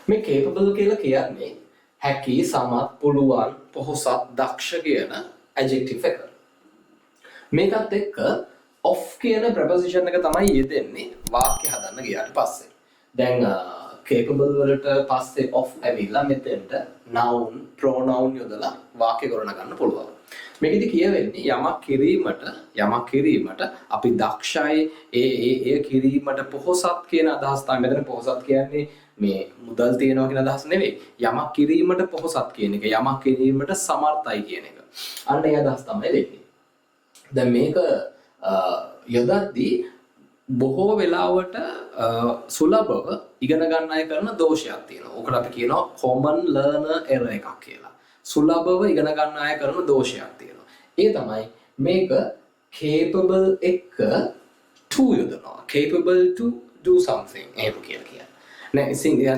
මේ capable කියලා කියන්නේ හැකි, සමත්, පුළුවන්, පොහොසත්, දක්ෂ කියන adjective එක. මේකත් එක්ක of කියන preposition එක තමයි යෙදෙන්නේ වාක්‍ය හදන්න ගියාට පස්සේ. දැන් capable වලට පස්සේ of ඇවිල්ලා මෙතෙන්ට noun, pronoun යොදලා වාක්‍ය ගොඩනගා ගන්න පුළුවන්. මේකෙදි කියවෙන්නේ යමක් කිරීමට අපි දක්ෂයි ඒ කිරීමට පොහොසත් කියන අදහස තමයි. මෙතන පොහොසත් කියන්නේ මේ මුදල් තියනවා කියන අදහස නෙවෙයි. යමක් කිරීමට පොහොසත් කියන එක, යමක් කිරීමට සමර්ථයි කියන එක. අන්න ඒ අදහස් තමයි දෙන්නේ. දැන් මේක යොදද්දී බොහෝ වෙලාවට සුලභව ඉගෙන ගන්න අය කරන දෝෂයක් තියෙනවා. ඕකට අපි කියනවා common learner error එකක් කියලා. සුලභව ඉගෙන ගන්න අය කරන දෝෂයක් තියෙනවා. ඒ තමයි මේක capable එක්ක to යොදනවා. capable to do something එහෙම කියලා කියන්නේ. නෑ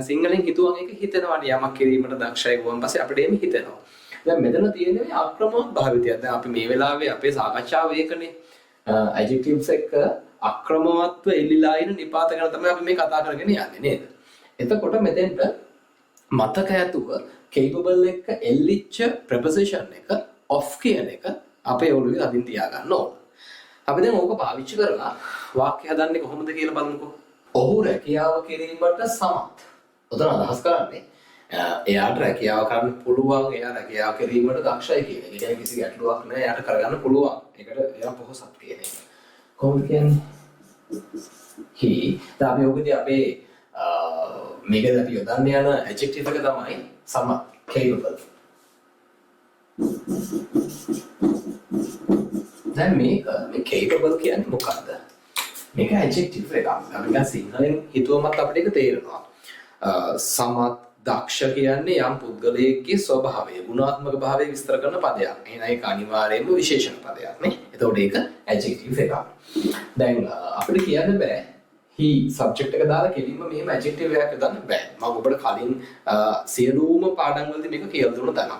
සිංහලෙන් හිතුවම ඒක හිතනවානේ යමක් කිරීමට දක්ෂයි වුවන් පස්සේ අපිට එමෙ හිතෙනවා. දැන් මෙතන තියෙන්නේ මේ ආක්‍රමක භාවිතයක්. දැන් අපි මේ වෙලාවේ අපේ සාකච්ඡාව ඒකනේ adjectives එක්ක අක්‍රමවත්ව එල්ලිලා ඉන්න නිපාත ගැන තමයි අපි මේ කතා කරගෙන යන්නේ නේද? එතකොට මෙතෙන්ට මතක ඇතුව capable එක්ක එල්ලිච්ච preposition එක of කියන එක අපේ ඔළුවේ අදින් තියාගන්න ඕන. අපි දැන් ඕක පාවිච්චි කරලා වාක්‍ය හදන්නේ කොහොමද කියලා බලමුකෝ. ඔහු රැකියාව කිරීමට සමත්. උතන අදහස් කරන්නේ එයාට රැකියාව කරන්න පුළුවන්, එයා රැකියාව කිරීමට දක්ෂයි කියන එක. ඒ කිසි ගැටලුවක් නැහැ. එයාට කරගන්න පුළුවන්. ඒකට එයා පොහොසත් කියන එක. කොහොමද කියන්නේ? he. දැන් අපි ඔකදී අපේ මේකද අපි යොදන්න යන adjective එක තමයි සමත්, capable. දැන් මේ capable කියන්නේ මොකක්ද? මේක adjective එකක්. අපි දැන් සිංහලෙන් හිතුවමත් අපිට ඒක තේරෙනවා. සමත්, දක්ෂ කියන්නේ යම් පුද්ගලයෙක්ගේ ස්වභාවය, ගුණාත්මක භාවය විස්තර කරන පදයක්. එහෙනම් ඒක අනිවාර්යයෙන්ම විශේෂණ පදයක් නේ. එතකොට ඒක adjective එකක්. දැන් අපිට කියන්න බෑ he subject එක දාලා කෙලින්ම මෙහෙම adjective එකක් දාන්න බෑ. මම ඔබට කලින් සියලුම පාඩම් වලදී මේක කියලා දුන්න තැන.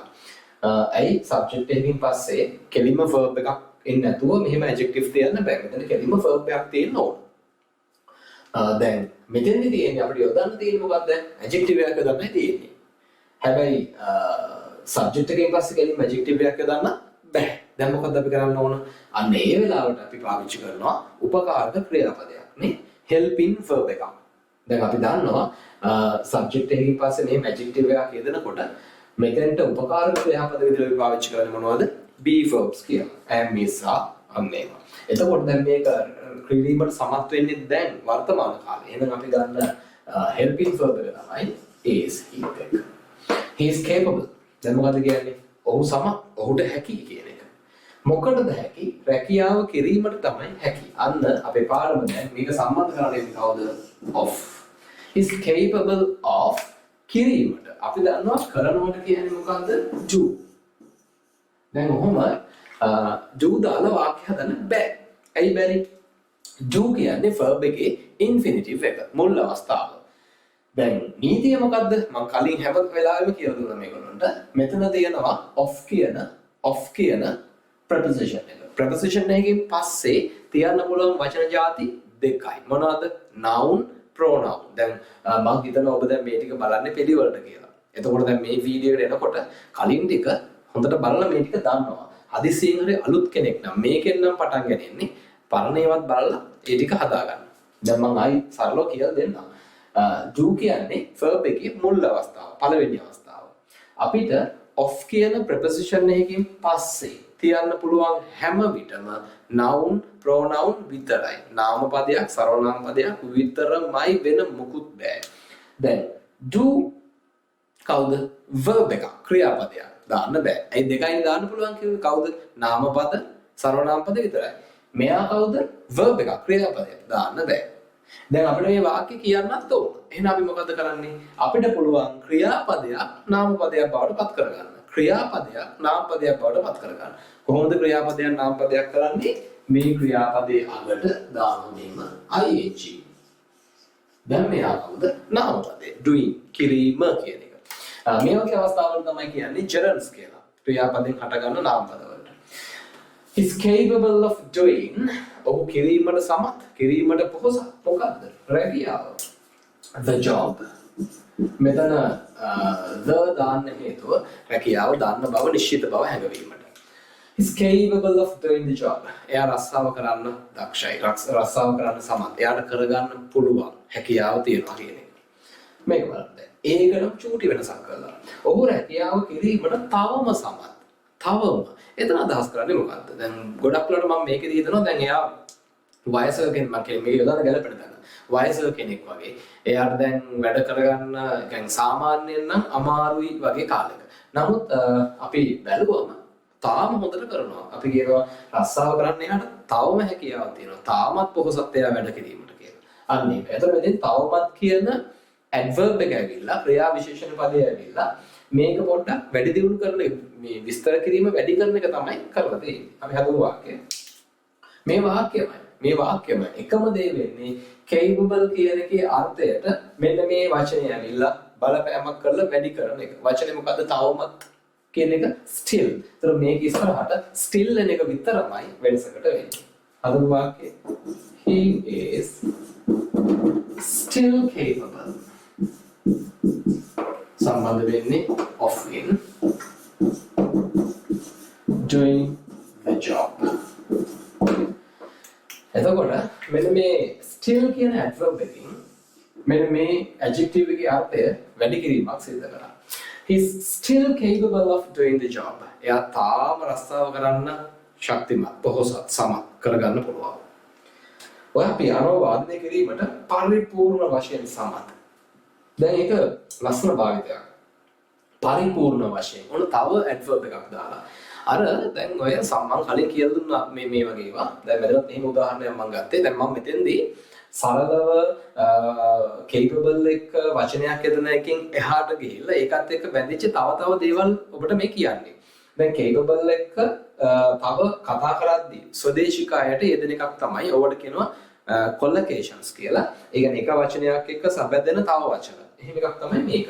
ඇයි subject එකකින් පස්සේ කෙලින්ම verb එකක් එන්නේ නැතුව මෙහෙම adjective තියන්න බෑ. මෙතන කෙලින්ම verb එකක් තියෙන්න ඕන. දැන් මෙතෙන්දි තියෙන්නේ අපිට යොදන්න තියෙන්නේ මොකද්ද? adjective එකක් යොදන්නයි තියෙන්නේ. හැබැයි subject එකෙන් පස්සේ කෙලින්ම adjective එකක් යොදන්න බෑ. දැන් මොකද්ද අපි කරන්න ඕන? අන්න ඒ වෙලාවට අපි පාවිච්චි කරනවා උපකාරක ක්‍රියාපදයක් නේ. helping verb එකක්. දැන් අපි දන්නවා subject එකකින් පස්සේ මේ adjective එකක් යෙදෙනකොට මෙතෙන්ට උපකාරක ක්‍රියාපද විදිහට අපි පාවිච්චි කරන්නේ මොනවද? be verbs කියලා. am, is, are අන්නේම. එතකොට දැන් මේක ක්‍රියාවලියට සමත් වෙන්නේ දැන් වර්තමාන කාලේ. එහෙනම් අපි ගන්න helping verb එක තමයි is, he එක. he is capable. දැන් මොකද්ද කියන්නේ? ඔහු සමත්, ඔහුට හැකි කියන එක. මොකටද හැකි? රැකියාව කිරීමට තමයි හැකි. අන්න අපේ පාඩම දැන් මේක සම්බන්ධ කරන්නේ කවුද? of. is capable of කිරීමට. අපි දන්නවා කරනවට කියන්නේ මොකද්ද? do. දැන් ඔහොම do දාලා වාක්‍ය හදන්න බෑ. ඇයි බැරි? do කියන්නේ verb එකේ infinitive එක, මුල් අවස්ථාව. දැන් නීතිය මොකද්ද? මම කලින් හැම වෙලාවෙම කියලා දුන්නා මේගොල්ලන්ට. මෙතන තියෙනවා of කියන preposition එක. preposition එකකින් පස්සේ තියන්න පුළුවන් වචන ಜಾති දෙකයි. මොනවාද? noun, pronoun. දැන් මම හිතනවා ඔබ දැන් මේ ටික බලන්නේ පිළිවෙලට කියලා. එතකොට දැන් මේ වීඩියෝ එකට එනකොට කලින් ටික හොඳට බලලා මේ ටික දන්නවා. හදිසියෙන් හරි අලුත් කෙනෙක් නම් මේකෙන් නම් පටන් ගන්නේ පරණ ඒවාත් බලලා ඒ ටික හදා ගන්න. දැන් මම ආයි සරලව කියලා දෙන්නම්. do කියන්නේ verb එකේ මුල් අවස්ථාව, පළවෙනි අවස්ථාව. අපිට of කියන preposition එකකින් පස්සේ තියන්න පුළුවන් හැම විටම noun, pronoun විතරයි. නාම පදයක්, සර්වනාම පදයක් විතරමයි, වෙන මොකුත් බෑ. දැන් do කවුද? verb එක, ක්‍රියාපදයක්. දාන්න බෑ. ඒ දෙකයින් දාන්න පුළුවන් කිව්වේ කවුද? නාම පද, සර්වනාම පද විතරයි. මෙයා කවුද? verb එක, ක්‍රියාපදයක්. දාන්න බෑ. දැන් අපිට මේ වාක්‍ය කියන්නත් ඕන. එහෙනම් අපි මොකද කරන්නේ? අපිට පුළුවන් ක්‍රියාපදයක් නාම පදයක් බවට පත් කරගන්න. ක්‍රියාපදයක් නාම පදයක් බවට පත් කරගන්න. කොහොමද ක්‍රියාපදයක් නාම පදයක් කරන්නේ? මේ ක්‍රියාපදයේ අගට දාන්නේම ing. දැන් මෙයා කවුද? නාම පදේ. doing, කිරීම කියන එක. මේ වගේ අවස්ථාවල තමයි කියන්නේ gerunds කියලා. ක්‍රියාපදයෙන් හටගන්න නාම පදවලට. is capable of doing. ඔහු කිරීමට සමත්, කිරීමට පොහොසත්. මොකද්ද? රැකියාව. the job. මෙතන the දාන්න හේතුව රැකියාව දාන්න බව නිශ්චිත බව හැඟවීමට. Is capable of doing the job. එයා රස්සාව කරන්න දක්ෂයි. රස්සාව කරන්න සමත්. එයාට කරගන්න පුළුවන් හැකියාව තියෙනවා කියන එක. මේක බලන්න. ඒකනම් චූටි වෙනසක් කරලා. ඔහු රැකියාව කිරීමට තවම සමත්. තවම. එතන අදහස් කරන්නේ මොකද්ද? දැන් ගොඩක් වෙලාවට මම මේකෙදි හිතනවා දැන් එයා වයසක කෙනෙක් මම කියන්නේ මේක යොදාන ගැලපෙන තැන. වයසක කෙනෙක් වගේ. එයාට දැන් වැඩ කරගන්න يعني සාමාන්‍යයෙන් නම් අමාරුයි වගේ කාලෙක. නමුත් අපි බැලුවම තාම හොඳට කරනවා. අපි කියනවා රස්සාව කරන්න එයාට තවම හැකියාවක් තියෙනවා. තාමත් පොහොසත් එයා වැඩ කිරීමට කියලා. අන්න ඒක. එතකොට මෙතෙන් තවමත් කියන ඇඩ්වර්බ් එක ඇවිල්ලා ක්‍රියා විශේෂණ පදය ඇවිල්ලා මේක පොඩ්ඩක් වැඩි දියුණු කරන මේ විස්තර කිරීම වැඩි කරන එක තමයි කරලා තියෙන්නේ. අපි හදමු වාක්‍යය. මේ වාක්‍යයම එකම දේ වෙන්නේ capable කියන එකේ අර්ථයට මෙන්න මේ වචනය ඇවිල්ලා බලපෑමක් කරලා වැඩි කරන එක. වචනේ මොකද්ද? තවමත් කියන එක still. ඒතර මේක ඉස්සරහට still එන එක විතරමයි වෙනසකට වෙන්නේ. හදමු වාක්‍යය. He is still capable. සම්බන්ධ වෙන්නේ of in doing the job. එතකොට මෙන්න මේ still කියන adverb එකකින් මෙන්න මේ adjective එකේ අර්ථය වැඩි කිරීමක් සිදු කරනවා. He's still capable of doing the job. එයා තාම රස්සාව කරන්න ශක්තිමත්, පොහොසත්, සමත් කරගන්න පුළුවන්. ඔයා පියානෝ වාදනය කිරීමට පරිපූර්ණ වශයෙන් සමත්. දැන් ඒක ලස්සන භාවිතයක්. පරිපූර්ණ වශයෙන්. ඔන්න තව adverb එකක් දාලා. අර දැන් ඔය සම්මන් කලින් කියලා දුන්නා මේ වගේ ඒවා. දැන් මෙතනත් එහෙම උදාහරණයක් මම ගත්තේ. දැන් මම මෙතෙන්දී සරලව capable එක වචනයක් යදන එකකින් එහාට ගිහිල්ලා ඒකත් එක්ක බැඳිච්ච තව දේවල් ඔබට මේ කියන්නේ. දැන් capable එක තව කතා කරද්දී ස්වදේශික අයට යෙදෙන එකක් තමයි ඔබට කියනවා collocations කියලා. ඒ කියන්නේ එක වචනයක් එක්ක සබැඳෙන තව වචන. එහෙම එකක් තමයි මේක.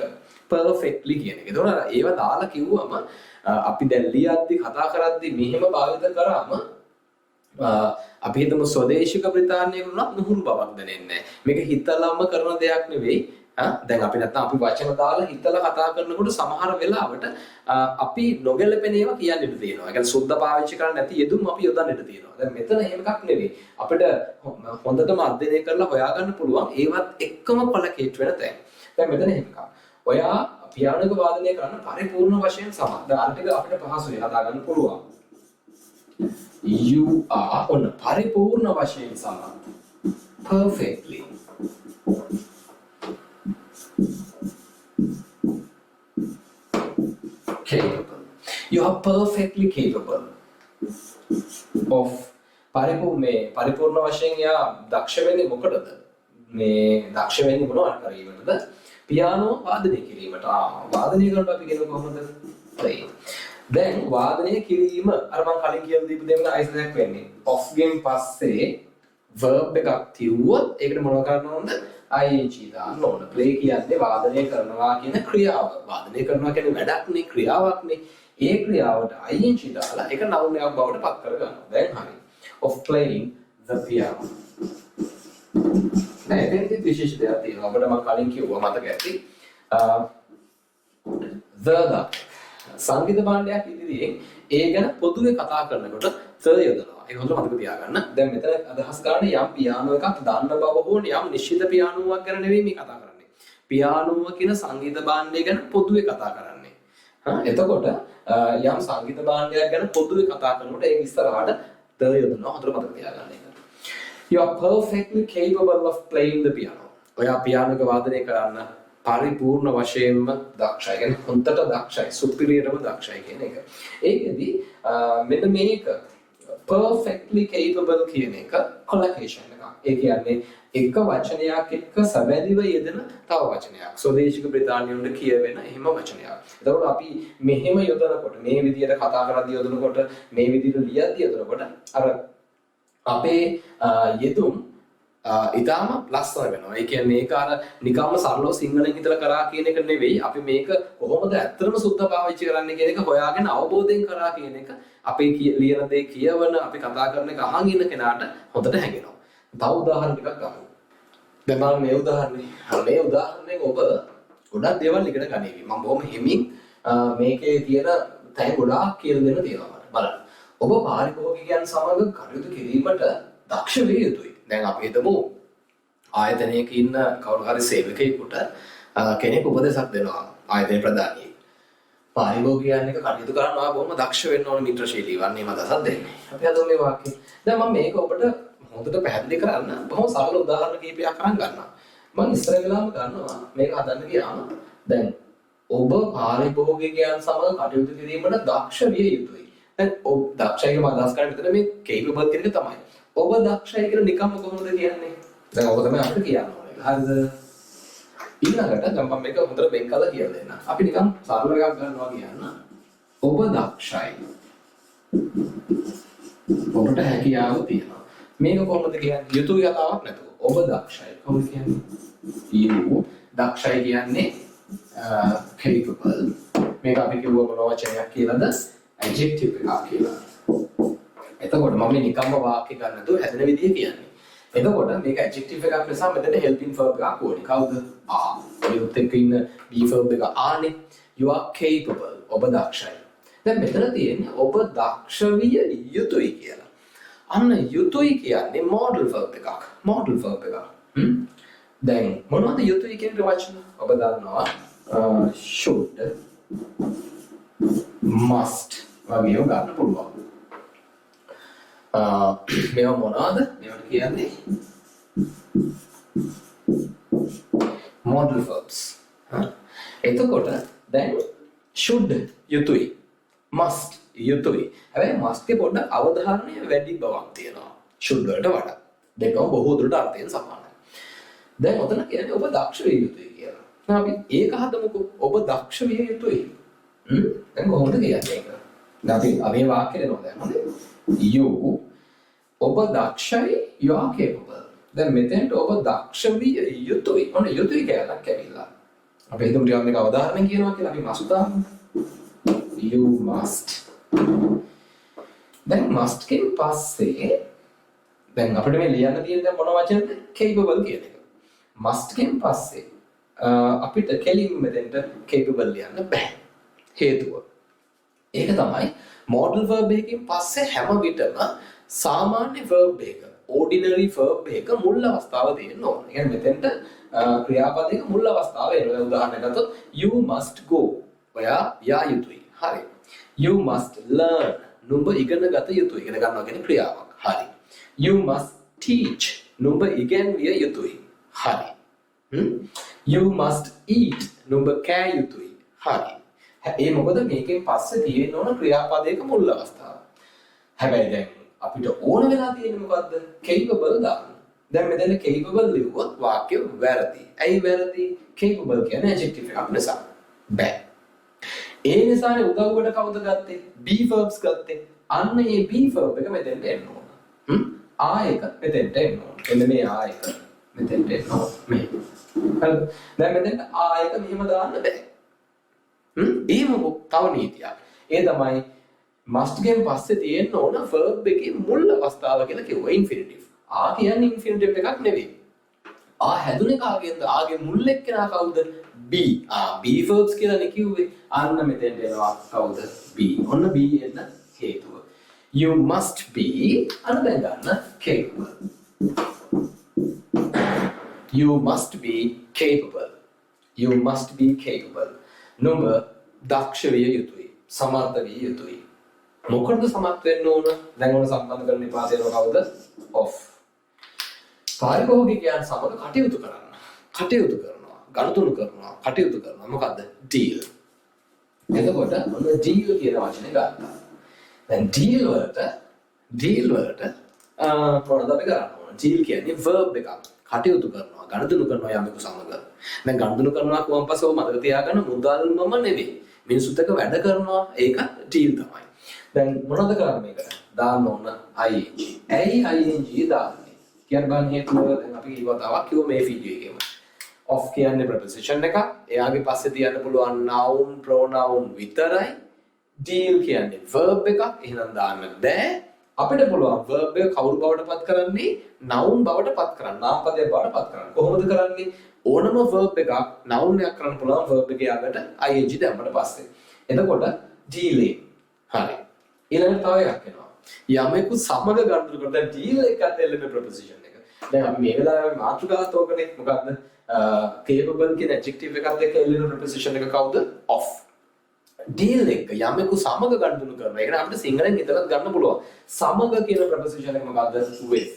perfectly කියන එක. ඒතකොට ඒව දාලා කිව්වම අපි දැන් ලියද්දි කතා කරද්දි මෙහෙම භාවිත කරාම අපි හිතමු ස්වදේශික බ්‍රිතාන්‍යයේ වුණත් නුහුරු බවක් දැනෙන්නේ නැහැ. මේක හිතලම කරන දෙයක් නෙවෙයි. දැන් අපි නැත්තම් අපි වචන දාලා හිතලා කතා කරනකොට සමහර වෙලාවට අපි නොගැලපෙන ඒවා කියන්න ඉඩ තියෙනවා. ඒ කියන්නේ සුද්ධ පාවිච්චි කරන්නේ නැති යෙදුම් අපි යොදන්න ඉඩ තියෙනවා. දැන් මෙතන එහෙම එකක් නෙවෙයි. අපිට හොඳටම අධ්‍යයනය කරලා හොයාගන්න පුළුවන් ඒවත් එක්කම කොලකේට් වෙන තැන්. දැන් මෙතන එහෙම එකක්. ඔයා පියානෝ වාදනය කරන්න පරිපූර්ණ වශයෙන් සමත්. දැන් අර ටික අපිට පහසුයි හදාගන්න පුළුවන්. You are on පරිපූර්ණ වශයෙන් සමත්. Perfectly. Capable. You are perfectly capable of පරිපූර්ණ වශයෙන් යා දක්ෂ වෙන්නේ මොකටද? මේ දක්ෂ වෙන්නේ මොනවට කරීමටද? පියානෝ වාදනය කිරීමට. වාදනය කරනකොට අපි කියන කොහොමද? play. දැන් වාදනය කිරීම අර මම කලින් කියලා දීපු දෙන්න අයිසලයක් වෙන්නේ. of ගෙන් පස්සේ verb එකක් තියුවොත් ඒකට මොනව කරන්න ඕනද? ing දාන්න ඕන. play කියන්නේ වාදනය කරනවා කියන ක්‍රියාව. වාදනය කරනවා කියන්නේ වැඩක් නේ, ක්‍රියාවක් නේ. ඒ ක්‍රියාවට ing දාලා ඒක noun එකක් බවට පත් කර ගන්නවා. දැන් හරි. of playing the piano. දැන් එතෙන්දී විශේෂ දෙයක් තියෙනවා. අපිට මම කලින් කිව්වා මතක ඇති. the සංගීත භාණ්ඩයක් ඉදිරියෙන් ඒ ගැන පොදුවේ කතා කරනකොට the යොදනවා. ඒක හොඳට මතක තියාගන්න. දැන් මෙතන අදහස් කරන්නේ යම් පියානෝ එකක් දාන්න බව හෝ යම් නිශ්චිත පියානෝවක් ගැන නෙවෙයි මේ කතා කරන්නේ. පියානෝව කියන සංගීත භාණ්ඩය ගැන පොදුවේ කතා කරන්නේ. එතකොට යම් සංගීත භාණ්ඩයක් ගැන පොදුවේ කතා කරනකොට ඒක ඉස්සරහට the යොදනවා. හොඳට මතක තියාගන්න ඒක. You are perfectly capable of playing the piano. ඔයා පියානෝ එක වාදනය කරන්න පරිපූර්ණ වශයෙන්ම දක්ෂයි. කියන්නේ හොඳට දක්ෂයි, සුපිරියරම දක්ෂයි කියන එක. ඒකෙදි මෙන්න මේක perfectly capable කියන එක collocation එකක්. ඒ කියන්නේ එක වචනයක් එක්ක සැබෑදිව යෙදෙන තව වචනයක්. ස්වදේශික බ්‍රිතාන්‍යයන්ට කියවෙන එහෙම වචනයක්. එතකොට අපි මෙහෙම යොදනකොට මේ විදිහට කතා කරද්දී යොදනකොට මේ විදිහට ලියද්දී යොදනකොට අර අපේ යෙදුම් ඉතාම ලස්සන වෙනවා. ඒ කියන්නේ ඒක අර නිකම්ම සරලව සිංහලෙන් හිතලා කරා කියන එක නෙවෙයි. අපි මේක කොහොමද ඇත්තටම සුද්ධ පාවිච්චි කරන්නේ කියන එක හොයාගෙන අවබෝධයෙන් කරා කියන එක අපේ ලියන දේ කියවන අපි කතා කරන එක අහන් ඉන්න කෙනාට හොඳට හැඟෙනවා. තව උදාහරණ ටිකක් ගමු. දැන් බලන්න මේ උදාහරණේ. මේ උදාහරණයෙන් ඔබ ගොඩක් දේවල් ඉගෙන ගනිවි. මම බොහොම හිමින් මේකේ තියෙන තැන් ගොඩාක් කියලා දෙන්න තියෙනවා මට. බලන්න. ඔබ පාරිභෝගිකයන් සමග කටයුතු කිරීමට දක්ෂ විය යුතුයි. දැන් අපි හිතමු ආයතනයක ඉන්න කවුරු හරි සේවකයෙකුට කෙනෙක් උපදෙසක් දෙනවා ආයතනයේ ප්‍රධානියෙක්. පාරිභෝගිකයන් එක්ක කටයුතු කරනවා බොහොම දක්ෂ වෙන්න ඕන මිත්‍රශීලී වන්නේ මම දසක් දෙන්නේ. අපි අද මේ වාක්‍යය. දැන් මම මේක ඔබට හොඳට පැහැදිලි කරන්න බොහොම සරල උදාහරණ කිහිපයක් අරන් ගන්නවා. මම ඉස්සර වෙලාවම ගන්නවා මේක හදන්න ගියාම දැන් ඔබ පාරිභෝගිකයන් සමග කටයුතු කිරීමට දක්ෂ විය යුතුයි. දැන් ඔබ දක්ෂයි කියලා අදහස් කරන්නේ මෙතන මේ capable කියන එක තමයි. ඔබ දක්ෂයි කියලා නිකම්ම කොහොමද කියන්නේ? දැන් ඔබ තමයි අපිට කියන්න ඕනේ. හරිද? ඊළඟට දැන් මම මේක හොඳට වෙන් කරලා කියලා දෙන්න. අපි නිකන් සරල එකක් ගන්නවා කියන්න. ඔබ දක්ෂයි. ඔබට හැකියාව තියෙනවා. මේක කොහොමද කියන්නේ? යුතුය කතාවක් නැතුව. ඔබ දක්ෂයි. කොහොමද කියන්නේ? you දක්ෂයි කියන්නේ capable. මේක අපි කිව්ව මොන වචනයක් කියලාද? adjective එකක් කියලා. එතකොට මම නිකම්ම වාක්‍ය ගන්න නැතුව හැදෙන විදිය කියන්නේ. එතකොට මේක adjective එකක් නිසා මෙතන helping verb එකක් ඕනේ. කවුද? are. ඔයත් එක්ක ඉන්න be verb එක ආනේ. You are capable. ඔබ දක්ෂයි. දැන් මෙතන තියෙන්නේ ඔබ දක්ෂ විය යුතුයි කියලා. අන්න යුතුයි කියන්නේ modal verb එකක්. modal verb එකක්. දැන් මොනවද යුතුයි කියන වචන? ඔබ දන්නවා should must වගේ ඒවා ගන්න පුළුවන්. මේවා මොනවද? මේවට කියන්නේ modal verbs. එතකොට දැන් should යුතුයි. must යුතුයි. හැබැයි must එකේ පොඩ්ඩක් අවධාරණය වැඩි බවක් තියෙනවා. should වලට වඩා. දෙකම බොහෝ දුරට අර්ථයෙන් සමානයි. දැන් ඔතන කියන්නේ ඔබ දක්ෂ විය යුතුයි කියලා. දැන් අපි ඒක හදමුකෝ. ඔබ දක්ෂ විය යුතුයි. දැන් කොහොමද කියන්නේ ඒක? දැන් අපි මේ වාක්‍ය දෙනවා දැන් හොඳේ. you ඔබ දක්ෂයි, you are capable. දැන් මෙතෙන්ට ඔබ දක්ෂ විය යුතුයි. ඔන්න යුතුයි කියලා කැවිලා. අපි හිතමු ටිකක් මේක අවධාරණයෙන් කියනවා කියලා අපි must දාමු. You must. දැන් must කින් පස්සේ දැන් අපිට මේ ලියන්න තියෙන දැන් මොන වචනද? capable කියන එක. must කින් පස්සේ අපිට කෙලින්ම මෙතෙන්ට capable ලියන්න බෑ. හේතුව. ඒක තමයි modal verb එකකින් පස්සේ හැම විටම සාමාන්‍ය verb එක ordinary verb එක මුල් අවස්ථාව තියෙන්න ඕන. ඒ කියන්නේ මෙතෙන්ට ක්‍රියාපදයක මුල් අවස්ථාව එනවා. උදාහරණයක් ගත්තොත් you must go. ඔයා යා යුතුයි. හරි. You must learn. නුඹ ඉගෙන ගත යුතුයි. ඉගෙන ගන්නවා කියන්නේ ක්‍රියාවක්. හරි. You must teach. නුඹ ඉගෙනවිය යුතුයි. හරි. You must eat. නුඹ කෑ යුතුයි. හරි. ඒ මොකද මේකෙන් පස්සේ තියෙන්න ඕන ක්‍රියාපදයක මුල් අවස්ථාව. හැබැයි දැන් අපිට ඕන වෙලා තියෙන්නේ මොකද්ද? capable දාන්න. දැන් මෙතන capable ලිව්වොත් වාක්‍ය වැරදි. ඇයි වැරදි? capable කියන්නේ adjective එකක් නිසා. බෑ. ඒ නිසානේ උදව්වට කවුද ගත්තේ? be verbs ගත්තේ. අන්න ඒ be verb එක මෙතෙන්ට එන්න ඕන. ආ එක මෙතෙන්ට එන්න ඕන. එන්න මේ ආ එක මෙතෙන්ට එන්න ඕන. මේ. හරිද? දැන් මෙතෙන්ට ආ එක මෙහෙම දාන්න බෑ. එහෙම තව නීතියක්. ඒ තමයි must ගෙන් පස්සේ තියෙන්න ඕන verb එකේ මුල් අවස්ථාව කියලා කිව්වා infinitive. ආ කියන්නේ infinitive එකක් නෙවෙයි. ආ හැදුනේ කාගෙන්ද? ආගේ මුල් එක්කෙනා කවුද? be. be verbs කියලානේ කිව්වේ. අන්න මෙතෙන්ට එනවා කවුද? be. ඔන්න be එන්න හේතුව. You must be අන්න දැන් ගන්න capable. You must be capable. You must be capable. නුඹ දක්ෂ විය යුතුයි. සමර්ථ විය යුතුයි. මොකටද සමර්ථ වෙන්න ඕන? දැන් ඕන සම්බන්ධ කරන පාඩේ කවුද? of. පාරිභෝගිකයන් සමග කටයුතු කරන්න. කටයුතු කරනවා. ගනුදෙනු කරනවා. කටයුතු කරනවා. මොකද්ද? deal. එතකොට මොන deal කියන වචනේ ගත්තා. දැන් deal වලට මොනවද අපි කරන්න ඕන? deal කියන්නේ verb එකක්. කටයුතු කරනවා. ගනුදෙනු කරනවා යමෙකු සමග. දැන් ගනුදෙනු කරනවා කියවන් පස්සේ ඔය මතක තියාගන්න මුදල්මම නෙවෙයි. මිනිසුත් එක්ක වැඩ කරනවා ඒක deal තමයි. දැන් මොනවද කරන්නේ මේකට? දාන්න ඕන ing. ඇයි ing දාන්නේ? කියන්න බෑ හේතුව දැන් අපි ඊවතාවක් කිව්ව මේ වීඩියෝ එකේම. of කියන්නේ preposition එක. එයාගේ පස්සේ තියන්න පුළුවන් noun pronoun විතරයි. deal කියන්නේ verb එකක්. එහෙනම් දාන්න බෑ. අපිට පුළුවන් verb එක කවුරු බවට පත් කරන්නේ? noun බවට පත් කරන්න. නාමපදයක් බවට පත් කරන්න. කොහොමද කරන්නේ? ඕනම verb එකක් noun එකක් කරන්න පුළුවන් verb එකේ යාගට ing දැම්මට පස්සේ. එතකොට dealing. හරි. ඊළඟට තව එකක් එනවා. යමෙකු සමග ගනුදෙනු කරන දැන් deal එකත් එල්ලෙන preposition එක. දැන් අපි මේ වෙලාවේ මාතෘකාවත් ඕකනේ. මොකද්ද? capable කියන adjective එකත් එක්ක එල්ලෙන preposition එක කවුද? of. deal එක යමෙකු සමග ගනුදෙනු කරනවා. ඒ කියන්නේ අපිට සිංහලෙන් විතරක් ගන්න පුළුවන්. සමග කියන preposition එක මොකද්ද? with.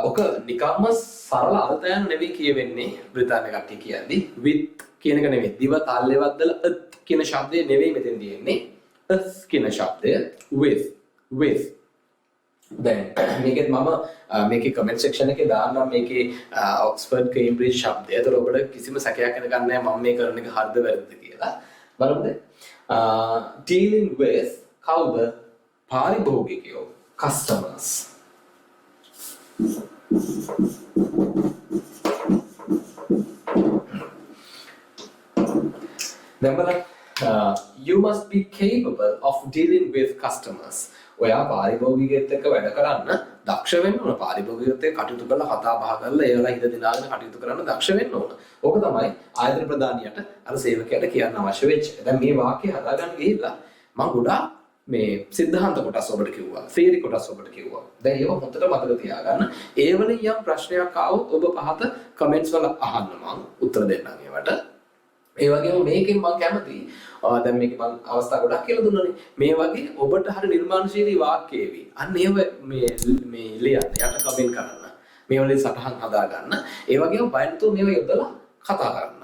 ඔක නිකම්ම සරල අර්ථයන් නෙවෙයි කියවෙන්නේ බ්‍රිතාන්‍ය කට්ටිය කියන්නේ with කියන එක නෙවෙයි. දිව තල්ලේවත් දාලා at කියන ශබ්දය නෙවෙයි මෙතෙන් තියෙන්නේ. as කියන ශබ්දය with. දැන් මේකෙත් මම මේකේ කමෙන්ට් සෙක්ෂන් එකේ දාන්නම් මේකේ ඔක්ස්ෆර්ඩ් කේම්බ්‍රිජ් ශබ්දය. ඒතර ඔබට කිසිම සැකයක් නැගන්න නැහැ මම මේ කරන එක හරිද වැරදිද කියලා. බලමුද? dealing with කවුද? පාරිභෝගිකයෝ customers. දැන් බලන්න you must be capable of dealing with customers. ඔයා පාරිභෝගිකයෙක් එක්ක වැඩ කරන්න දක්ෂ වෙන්න ඕන. පාරිභෝගිකයෙක් එක්ක කටයුතු කරලා කතා බහ කරලා ඒවලා හිත දිනාගෙන කටයුතු කරන්න දක්ෂ වෙන්න ඕන. ඕක තමයි ආයතන ප්‍රධානියට අර සේවකයාට කියන්න අවශ්‍ය වෙච්ච. දැන් මේ වාක්‍යය හදාගන්න ගිහිල්ලා මම ගොඩාක් මේ සිද්ධාන්ත කොටස් ඔබට කිව්වා. theory කොටස් ඔබට කිව්වා. දැන් ඒව හොඳට මතක තියාගන්න. ඒ වලින් යම් ප්‍රශ්නයක් ආවොත් ඔබ පහත කමෙන්ට්ස් වල අහන්න මම උත්තර දෙන්නම් ඒවට. ඒ වගේම මේකෙන් මම කැමතියි දැන් මේක මම අවස්ථා ගොඩක් කියලා දුන්නානේ. මේ වගේ ඔබට හරි නිර්මාණශීලී වාක්‍යේවි. අන්න ඒව මේ ලියන්න යට කමෙන්ට් කරන්න. මේ වලින් සටහන් හදා ගන්න. ඒ වගේම බය නැතුව මේව යොදලා කතා කරන්න.